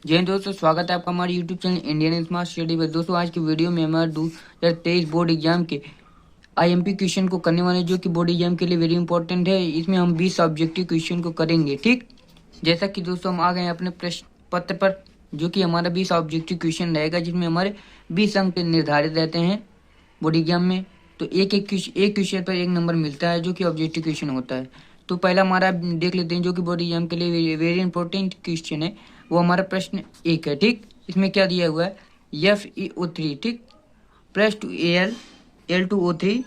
जय हिंद दोस्तों, स्वागत है आपका हमारे YouTube channel Indian smart study पर। दोस्तों आज की वीडियो में हमारे 2023 बोर्ड एग्जाम के आईएमपी क्वेश्चन को करने वाले, जो कि बोर्ड एग्जाम के लिए वेरी इंपॉर्टेंट है। इसमें हम 20 ऑब्जेक्टिव क्वेश्चन को करेंगे। ठीक, जैसा कि दोस्तों हम आ गए अपने प्रश्न पत्र पर, जो कि हमारा 20 ऑब्जेक्टिव क्वेश्चन रहेगा, जिसमें हमारे 20 अंक निर्धारित रहते हैं बोर्ड एग्जाम में। तो एक क्वेश्चन पर 1 नंबर मिलता है, जो कि ऑब्जेक्टिव क्वेश्चन होता है। तो पहला हमारा देख लेते हैं, जो कि बोर्ड एग्जाम के लिए वेरी इंपॉर्टेंट क्वेश्चन है। वो हमारा प्रश्न 1 है। ठीक, इसमें क्या दिया हुआ है, FeO3 ठीक प्लस 2Al L2O3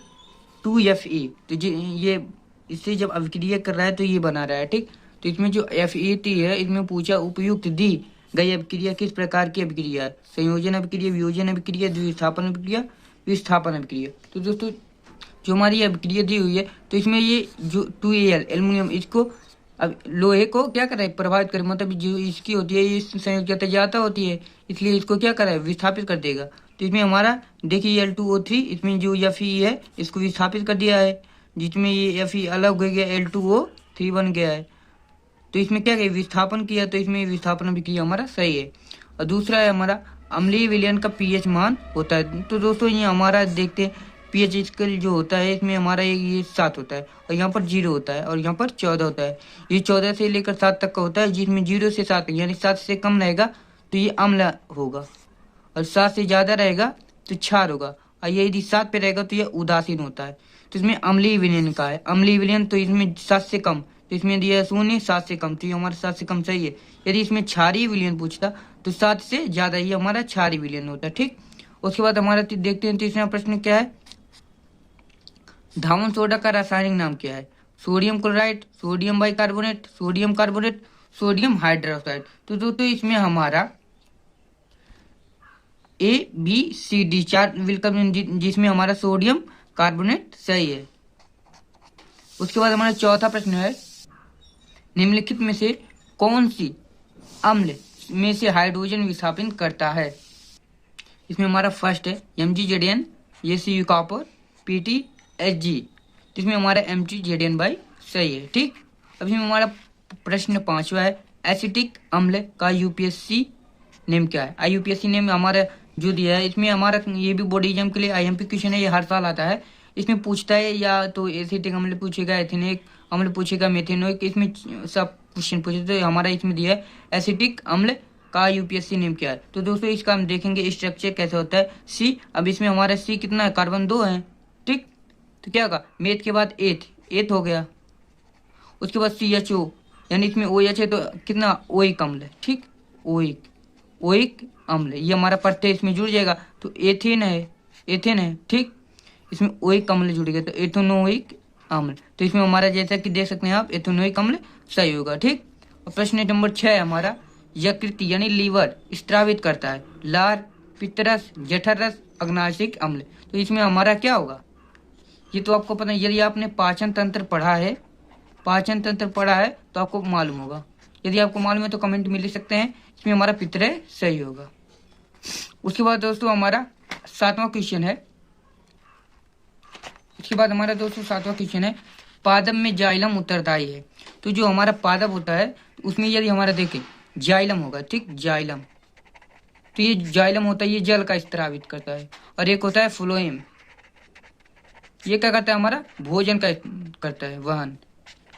2Fe। तो ये इससे जब अभिक्रिया कर रहा है तो ये बना रहा है। ठीक, तो इसमें जो Fe3 है, इसमें पूछा उपयुक्त दी गई अभिक्रिया किस प्रकार की अभिक्रिया है। संयोजन अभिक्रिया, वियोजन अभिक्रिया, द्विस्थापन अभिक्रिया, विस्थापन अभिक्रिया। तो दोस्तों जो हमारी अभिक्रिया दी हुई है, तो इसमें ये जो 2Al एल्युमिनियम, इसको अब लोहे को क्या कर रहा है, प्रभावित कर, मतलब जो इसकी होती है, ये संयोजकता ज्यादा होती है, इसलिए इसको क्या कर रहा है, विस्थापित कर देगा। तो इसमें हमारा देखिए L2O3, इसमें जो Fe है इसको विस्थापित कर दिया है, जिसमें ये Fe अलग हो गया, L2O3 बन गया है। तो इसमें क्या किया, विस्थापन किया, तो इसमें विस्थापन अभिक्रिया हमारा सही है। और दूसरा है हमारा अम्लीय विलयन का पीएच मान होता है। तो दोस्तों ये हमारा देखते हैं, पीएच स्केल जो होता है, इसमें हमारा ये 7 होता है, और यहाँ पर 0 होता है, और यहाँ पर 14 होता है। ये 14 से लेकर 7 तक का होता है, जिसमें 0 से 7 यानी 7 से कम रहेगा तो ये अम्ल होगा, और 7 से ज्यादा रहेगा तो क्षार होगा, और ये यदि 7 पे रहेगा तो ये उदासीन होता है। तो इसमें अम्लीय विलयन का है, अम्लीय विलयन, तो इसमें 7 से कम, तो इसमें दिया 0 7 से कम, तो ये हमारा 7 से कम सही है। यदि इसमें क्षारीय विलयन पूछता तो 7 से ज्यादा ही हमारा क्षारीय विलयन होता है। ठीक, उसके बाद हमारा देखते हैं तीसरा प्रश्न क्या है, धावन सोडा का रासायनिक नाम क्या है। Sodium chloride, sodium bicarbonate, sodium carbonate, sodium hydroxide. तो दोस्तों इसमें हमारा ABCD 4 विकल्प, जिसमें हमारा सोडियम कार्बोनेट सही है। उसके बाद हमारा चौथा प्रश्न है, निम्नलिखित में से कौन सी अम्ल में से हाइड्रोजन विस्थापित करता है। इसमें हमारा फर्स्ट है MgZn, ये Cu कॉपर, PtHg। तो इसमें हमारा MgZn सही है। ठीक, अब इसमें हमारा प्रश्न 5वां है, एसिटिक अम्ल का UPSC नेम क्या है। IUPAC नेम हमारा जो दिया है, इसमें हमारा ये भी बोर्ड एग्जाम के लिए IMP क्वेश्चन है, ये हर साल आता है। इसमें पूछता है या तो एसिटिक अम्ल पूछेगा, एथेनिक अम्ल पूछेगा, मेथेनोइक, इसमें सब क्वेश्चन पूछे। तो हमारा इसमें दिया है एसिटिक अम्ल का UPSC नेम क्या है। तो दोस्तों इसका हम देखेंगे स्ट्रक्चर कैसे होता है। C, अब इसमें हमारा C कितना है, कार्बन 2 है। ठीक, तो क्या होगा, मेथ के बाद एथ हो गया। उसके बाद CHO, यानी इसमें OH है, तो कितना ओइक अम्ल है। ठीक, ओइक अम्ल, ये हमारा प्रत्यय इसमें जुड़ जाएगा, तो एथेन है। ठीक, इसमें ओइक अम्ल जुड़ गया, तो एथेनोइक अम्ल। तो इसमें हमारा जैसा कि देख सकते हैं आप, एथेनोइक अम्ल सही होगा। ठीक, और प्रश्न नंबर 6 है हमारा, यकृत यानी लीवर स्त्रावित करता है लार, पित्तरस, जठररस, अग्नाशिक अम्ल। तो इसमें हमारा क्या होगा, ये तो आपको पता है, यदि आपने पाचन तंत्र पढ़ा है तो आपको मालूम होगा। यदि आपको मालूम है तो कमेंट में लिख सकते हैं। इसमें हमारा पित्तरय सही होगा। उसके बाद दोस्तों हमारा 7वां क्वेश्चन है, पादप में जाइलम उत्तरदायी है। तो जो हमारा पादप होता है, उसमें यदि हमारा देखें जाइलम होगा। ठीक, जाइलम, तो ये जाइलम होता है, ये जल का स्त्रावित करता है। और एक होता है फ्लोएम, ये क्या करता है, हमारा भोजन का करता है वहन,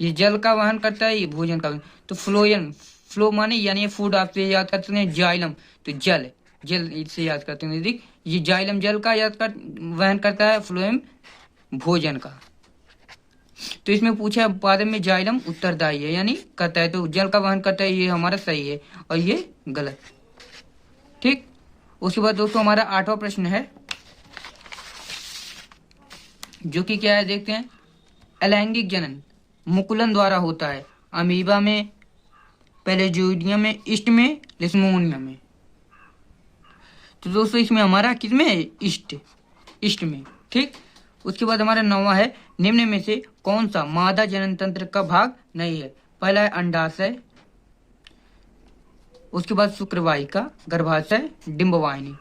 ये जल का वहन करता है, ये भोजन का। तो फ्लो माने यानी फूड, आपसे याद करते हैं, जाइलम तो जल इससे याद करते हैं। देख, ये जाइलम जल का वहन करता है, फ्लोएम भोजन का। तो इसमें पूछा पादप में जाइलम उत्तरदायी है, यानी करता है, तो जल का वहन करता है, ये हमारा सही है, और ये गलत। ठीक, उसके बाद दोस्तों हमारा 8वां प्रश्न है, जो कि क्या है देखते हैं, अलैंगिक जनन मुकुलन द्वारा होता है, अमीबा में, पेलेजोडियम में, ईस्ट में, लिस्मोनिया में। तो दोस्तों इसमें हमारा किसमें है, ईस्ट में। ठीक, उसके बाद हमारा 9वां है, निम्न में से कौन सा मादा जनन तंत्र का भाग नहीं है। पहला है अंडाशय, उसके बाद शुक्रवाहिका, गर्भाशय, डिंबवाहिनी।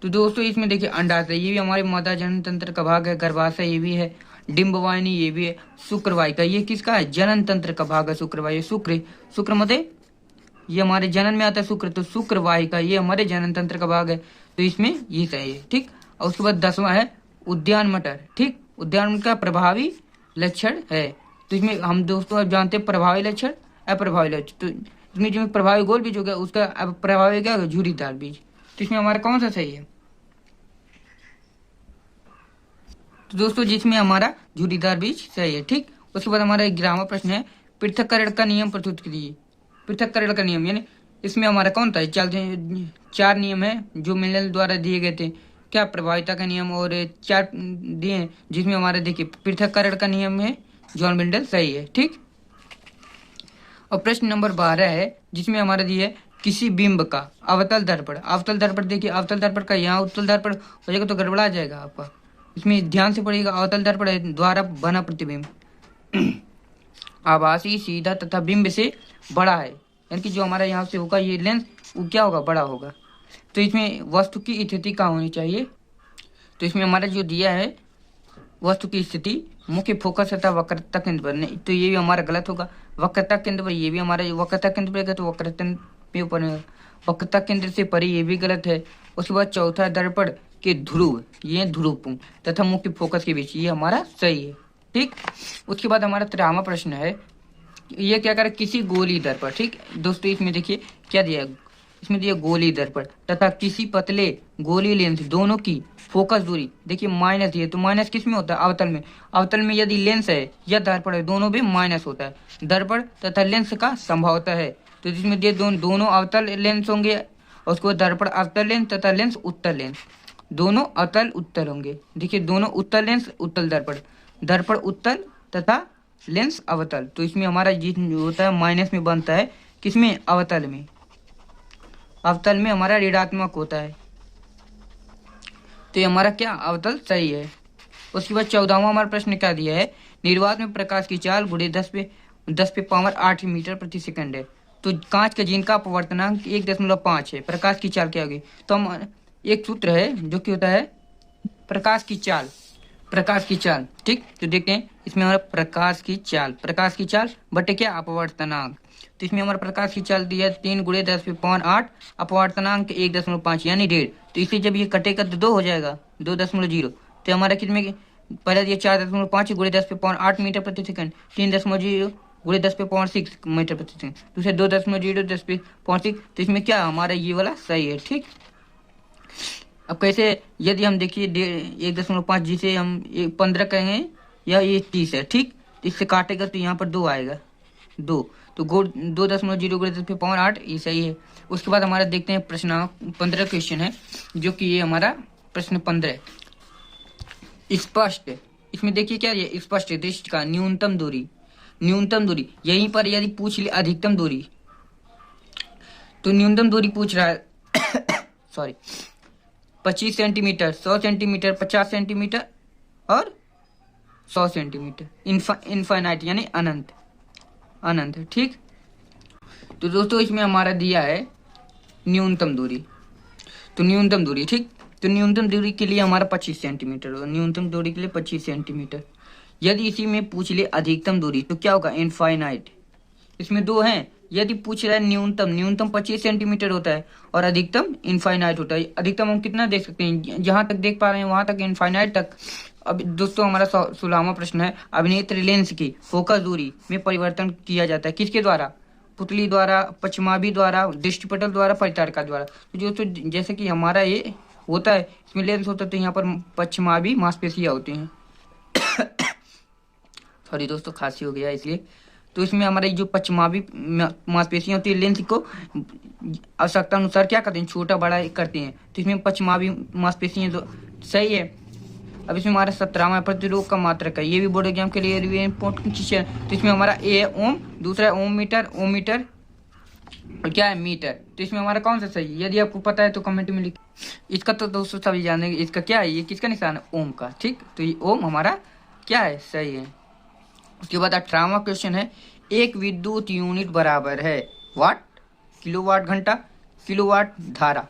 तो दोस्तों इसमें देखिए अंडाशय, ये भी हमारे मादा जनन तंत्र का भाग है, गर्भाशय ये भी है, डिंबवाहिनी ये भी है, शुक्रवाहिका ये किसका है, जनन तंत्र का भाग है। शुक्रवाहिका शुक्र मते ये हमारे जनन में आता है शुक्र, तो शुक्र वाहिका ये हमारे जनन तंत्र का भाग है, तो इसमें ये सही है। ठीक, और उसके बाद 10वां है उद्यान मटर। ठीक, उद्यान मटर का प्रभावी लक्षण है, तो इसमें हम दोस्तों अब जानते हैं प्रभावी लक्षण अप्रभावी लक्षण, तो इसमें जो प्रभावी गोल बीज हो गया उसका प्रभावी क्या होगा झुर्रीदार बीज, तो इसमें हमारा कौन सा सही है? तो दोस्तों जिसमें हमारा झुर्रीदार बीज सही है। ठीक, उसके बाद हमारा 11वां प्रश्न है पृथक्करण का नियम प्रस्तुत कीजिए। पृथक्करण का नियम यानी इसमें हमारा कौन था? चार नियम है जो मिनेल द्वारा दिए गए थे, क्या प्रभाविता का नियम और 4 दिए, जिसमें हमारा देखिए पृथक्करण का नियम है जॉन मिनेल सही है। ठीक, और प्रश्न नंबर 12 है जिसमें हमारा दिया है किसी बिंब का अवतल दर्पण। अवतल दर्पण देखिए, अवतल दर्पण का यहाँ उत्तल दर्पण हो जाएगा तो गड़बड़ा जाएगा आपका, इसमें ध्यान से पढ़िएगा। अवतल दर्पण द्वारा बना प्रतिबिंब आभासी सीधा तथा बिंब से बड़ा है, यानी कि जो हमारा यहाँ से होगा ये लेंस वो क्या होगा? बड़ा होगा। तो इसमें वस्तु की स्थिति कहाँ होनी चाहिए? तो इसमें हमारा जो दिया है वस्तु की स्थिति मुख्य फोकस तथा वक्रता केंद्र पर, नहीं तो ये भी हमारा गलत होगा। वक्रता केंद्र पर ये भी हमारा वक्रता केंद्र पर तो वक्रता पे ऊपर वक्रता केंद्र से परे ये भी गलत है। उसके बाद चौथा दर्पण के ध्रुव, ये ध्रुव तथा मुख्य फोकस के बीच, ये हमारा सही है। ठीक, उसके बाद हमारा 13वां प्रश्न है ये क्या करे किसी गोली दर्पण। ठीक दोस्तों, इसमें देखिए क्या दिया है, इसमें दिया गोली दर्पण तथा किसी पतले गोली लेंस दोनों की फोकस दूरी देखिए माइनस है, तो माइनस किस में होता है? अवतल में। अवतल में यदि लेंस है या दर्पण है दोनों भी माइनस होता है, दर्पण तथा लेंस का संभावता है। तो जिसमें दिए दोनों अवतल लेंस होंगे, और उसको दर्पण अवतल लेंस तथा लेंस उत्तल लेंस, दोनों अवतल उत्तल होंगे। देखिए दोनों उत्तल लेंस उत्तल दर्पण, दर्पण उत्तल तथा लेंस अवतल, तो इसमें हमारा जीत होता है माइनस में बनता है, किसमें? अवतल में। अवतल में हमारा ऋणात्मक होता है, तो ये हमारा क्या अवतल सही है। उसके बाद 14वां हमारा प्रश्न क्या दिया है निर्वात में प्रकाश की चाल गुणे 10 पे पावर 8 मीटर प्रति सेकंड है, तो कांच का जिनका अपवर्तनांक 1.5 है, प्रकाश की चाल क्या होगी? तो हम एक सूत्र है जो कि होता है प्रकाश की चाल, प्रकाश की चाल। ठीक, तो देखते हैं इसमें हमारा प्रकाश की चाल बटे क्या? अपवर्तनांक। तो इसमें हमारा प्रकाश की चाल दिया 3 गुणे 10 पे पावर 8, अपवर्तनांक 1.5 यानी 1.5, तो इसे जब ये कटेगा तो 2 हो जाएगा, 2.0, तो हमारा कितने पहले दिया 4.5 गुणे 10 पे पावर 8 मीटर प्रति सेकंड, 3.0 गुणे 10 पे पावर 6 मीटर प्रति सेकंड, दूसरे 2.0 10 पे पावर 6, तो इसमें क्या हमारा ये वाला सही है। ठीक, अब कैसे? यदि हम देखिए 1.5 जिसे हम 15 कहेंगे या ये 30 है। ठीक, इससे काटेगा तो यहाँ पर 2 आएगा, 2, तो 2.0 गुणे 10 पे पावर 8 ये सही है। उसके बाद हमारा देखते हैं प्रश्न 15 क्वेश्चन है, जो कि ये हमारा प्रश्न 15 स्पष्ट। इसमें देखिए क्या ये स्पष्ट दृष्टि का न्यूनतम दूरी यहीं पर यदि पूछ ले अधिकतम दूरी, तो न्यूनतम दूरी पूछ रहा है सॉरी 25 सेंटीमीटर, 100 सेंटीमीटर, 50 सेंटीमीटर और 100 सेंटीमीटर, इनफाइनाइट यानी अनंत है। ठीक, तो दोस्तों इसमें हमारा दिया है न्यूनतम दूरी, तो न्यूनतम दूरी ठीक, तो न्यूनतम दूरी के लिए हमारा 25 सेंटीमीटर होगा, न्यूनतम दूरी के लिए 25 सेंटीमीटर। यदि इसी में पूछ ले अधिकतम दूरी तो क्या होगा? इनफाइनाइट। इसमें 2 हैं, यदि पूछ रहा है न्यूनतम 25 सेंटीमीटर होता है और अधिकतम इनफाइनाइट होता है। अधिकतम हम कितना देख सकते हैं? जहां तक देख पा रहे हैं वहां तक, इनफाइनाइट तक। अब दोस्तों हमारा 16वां प्रश्न है अभिनेत्र लेंस की फोकस दूरी में परिवर्तन किया जाता है किसके द्वारा? पुतली द्वारा, पश्चिमाभी द्वारा, दृष्टिपटल द्वारा, परितारिका द्वारा। तो जो तो जैसे कि हमारा ये होता है इसमें लेंस होता है तो यहाँ पर पश्चिमाभी मांसपेशियां होती हैं सॉरी दोस्तों खांसी हो गया इसलिए। तो इसमें हमारे जो पश्चिमाभी मांसपेशियां होती है लेंस को आवश्यकता अनुसार क्या करते हैं? छोटा बड़ा करते हैं। तो इसमें पश्चिमाभी मांसपेशियां तो सही है। अब इसमें हमारा 17वां प्रतिरोध का मात्रक है, ये भी बोर्ड एग्जाम के लिए इम्पोर्टेंट चीज है। तो इसमें हमारा ए ओम, दूसरा ओम मीटर और क्या है मीटर। तो इसमें हमारा कौन सा सही है? यदि आपको पता है तो कमेंट में लिखिए। इसका तो दोस्तों सभी जानेंगे इसका क्या है, ये किसका निशान है? ओम का। ठीक, तो ये ओम हमारा क्या है? सही है। उसके बाद 18वां क्वेश्चन है एक विद्युत यूनिट बराबर है वाट, किलोवाट घंटा, किलोवाट धारा।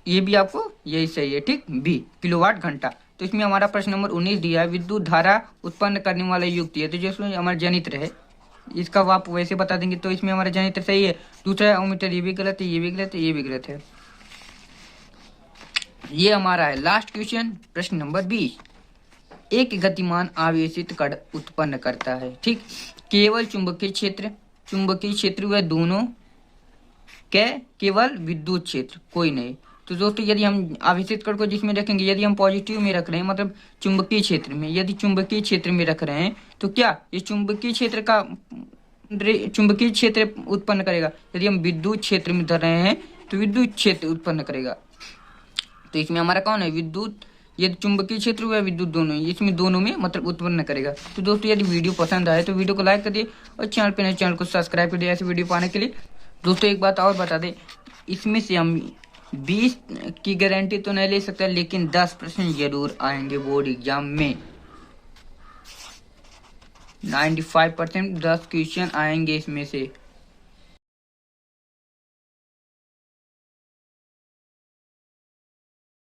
ये भी आपको यही सही है। ठीक, बी किलोवाट घंटा। तो इसमें हमारा प्रश्न नंबर 19 दिया है विद्युत धारा उत्पन्न करने वाला युक्ति है। तो जिसमें हमारा जनित्र है इसका आप वैसे बता देंगे तो इसमें हमारा जनरेटर सही है। दूसरा ओमीटर, ये भी गलत है, ये भी गलत है, ये भी गलत है। ये हमारा है लास्ट क्वेश्चन, प्रश्न नंबर 20। एक गतिमान आवेशित कण उत्पन्न करता है, ठीक, केवल चुंबकीय क्षेत्र व दोनों के केवल विद्युत क्षेत्र, कोई नहीं। तो दोस्तों यदि हम आवेशित कण को जिसमें रखेंगे, यदि हम पॉजिटिव में रख रहे हैं मतलब चुंबकीय क्षेत्र में, यदि चुंबकीय क्षेत्र में रख रहे हैं तो क्या ये चुंबकीय क्षेत्र उत्पन्न करेगा। यदि हम विद्युत क्षेत्र में धर रहे हैं तो विद्युत क्षेत्र उत्पन्न करेगा। तो इसमें हमारा कौन है, विद्युत, यदि चुंबकीय क्षेत्र व विद्युत दोनों, इसमें दोनों में मतलब उत्पन्न करेगा। तो दोस्तों यदि वीडियो पसंद आए तो वीडियो को लाइक कर दिए और चैनल को सब्सक्राइब कर दिए ऐसे वीडियो पाने के लिए। दोस्तों एक बात और बता दें, इसमें से हम 20 की गारंटी तो नहीं ले सकते, लेकिन 10 प्रश्न जरूर आएंगे बोर्ड एग्जाम में। 95% 10 क्वेश्चन आएंगे इसमें से।